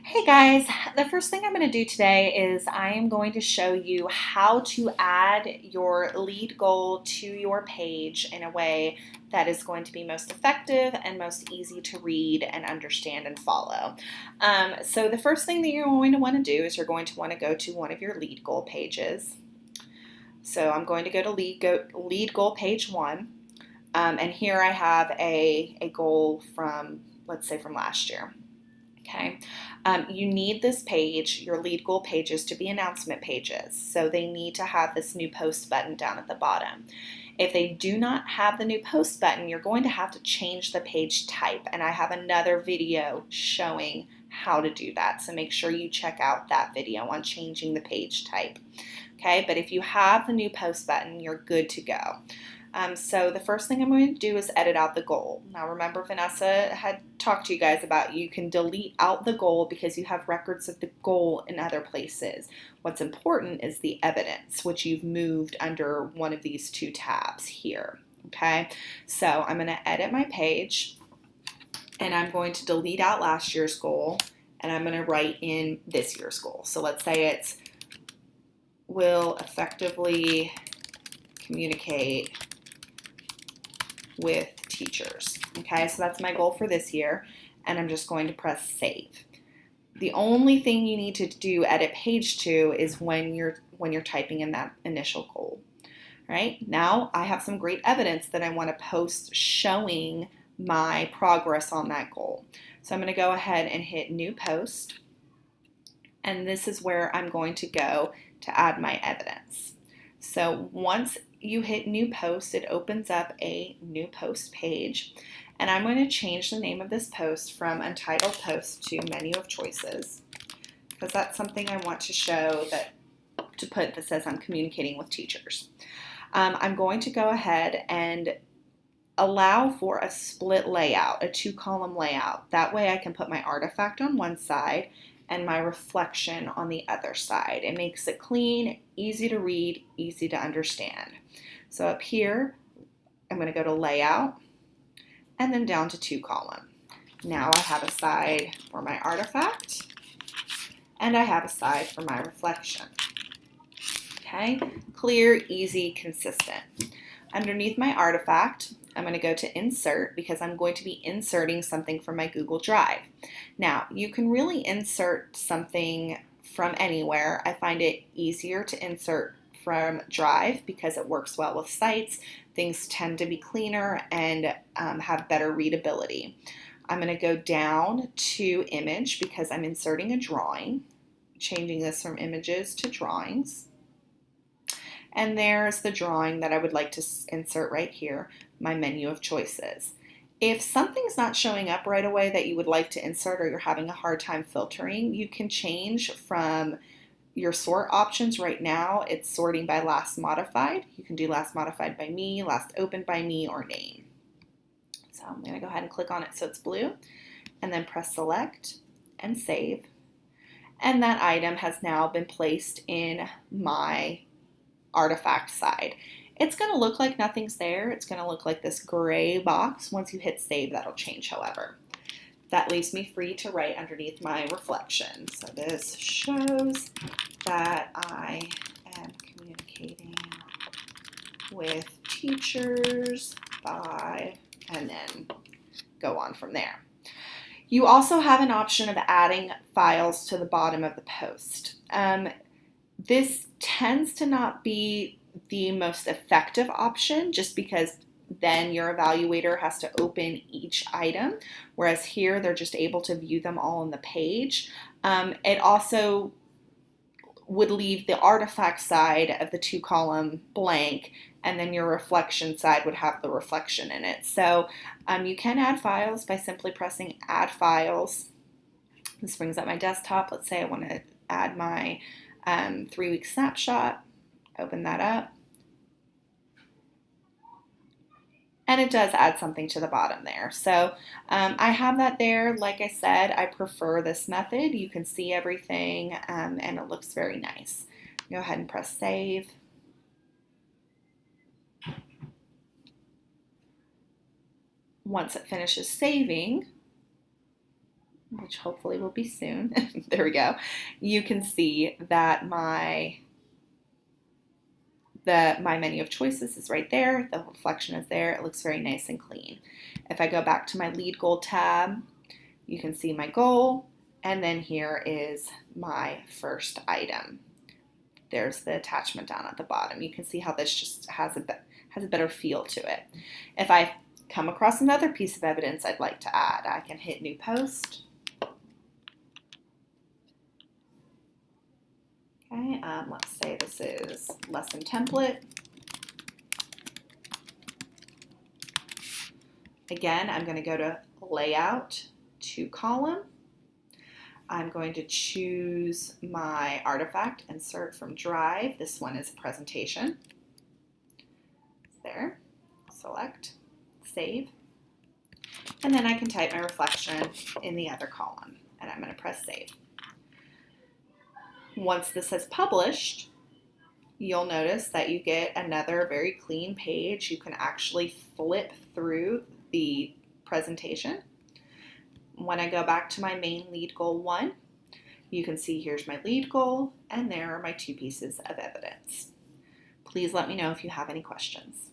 Hey guys, the first thing I'm going to do today is I am going to show you how to add your lead goal to your page in a way that is going to be most effective and most easy to read and understand and follow. So the first thing that you're going to want to do is you're going to want to go to one of your lead goal pages. So I'm going to go to lead goal page 1. And here I have a goal from, let's say, from last year. Okay, you need this page, your lead goal pages, to be announcement pages. So they need to have this new post button down at the bottom. If they do not have the new post button, you're going to have to change the page type. And I have another video showing how to do that. So make sure you check out that video on changing the page type. Okay, but if you have the new post button, you're good to go. So the first thing I'm going to do is edit out the goal. Now remember, Vanessa had talked to you guys about you can delete out the goal because you have records of the goal in other places. What's important is the evidence, which you've moved under one of these two tabs here. Okay, so I'm going to edit my page and I'm going to delete out last year's goal and I'm going to write in this year's goal. So let's say it's will effectively communicate with teachers. Okay, so that's my goal for this year, and I'm just going to press save. The only thing you need to do edit page to is when you're typing in that initial goal. Right now, I have some great evidence that I want to post showing my progress on that goal. So I'm going to go ahead and hit new post, and this is where I'm going to go to add my evidence. So once you hit new post, it opens up a new post page, and I'm going to change the name of this post from untitled post to menu of choices, because that's something I want to show that says I'm communicating with teachers. I'm going to go ahead and allow for a split layout, a 2-column layout. That way I can put my artifact on one side and my reflection on the other side. It makes it clean, easy to read, easy to understand. So up here, I'm going to go to layout and then down to 2-column. Now I have a side for my artifact and I have a side for my reflection. Okay, clear, easy, consistent. Underneath my artifact, I'm going to go to insert because I'm going to be inserting something from my Google Drive. Now, you can really insert something from anywhere. I find it easier to insert from Drive because it works well with sites. Things tend to be cleaner and have better readability. I'm going to go down to image because I'm inserting a drawing, changing this from images to drawings. And there's the drawing that I would like to insert right here, my menu of choices. If something's not showing up right away that you would like to insert or you're having a hard time filtering, you can change from your sort options. Right now, it's sorting by last modified. You can do last modified by me, last opened by me, or name. So I'm going to go ahead and click on it so it's blue, and then press select and save. And that item has now been placed in my artifact side. It's going to look like nothing's there. It's going to look like this gray box. Once you hit save, that'll change, however. That leaves me free to write underneath my reflection. So this shows that I am communicating with teachers by, and then go on from there. You also have an option of adding files to the bottom of the post. This tends to not be the most effective option just because then your evaluator has to open each item, whereas here they're just able to view them all on the page. It also would leave the artifact side of the 2-column blank, and then your reflection side would have the reflection in it. So you can add files by simply pressing add files. This brings up my desktop. Let's say I want to add my 3-week snapshot. Open that up. And it does add something to the bottom there. So I have that there. Like I said, I prefer this method. You can see everything and it looks very nice. Go ahead and press save. Once it finishes saving, which hopefully will be soon. There we go. You can see that my menu of choices is right there. The reflection is there. It looks very nice and clean. If I go back to my lead goal tab, you can see my goal, and then here is my first item. There's the attachment down at the bottom. You can see how this just has a better feel to it. If I come across another piece of evidence I'd like to add, I can hit new post. Okay, let's say this is lesson template. Again, I'm going to go to layout to column. I'm going to choose my artifact, insert from drive. This one is presentation. There, select, save. And then I can type my reflection in the other column, and I'm going to press save. Once this has published, you'll notice that you get another very clean page. You can actually flip through the presentation. When I go back to my main lead goal 1, you can see here's my lead goal, and there are my 2 pieces of evidence. Please let me know if you have any questions.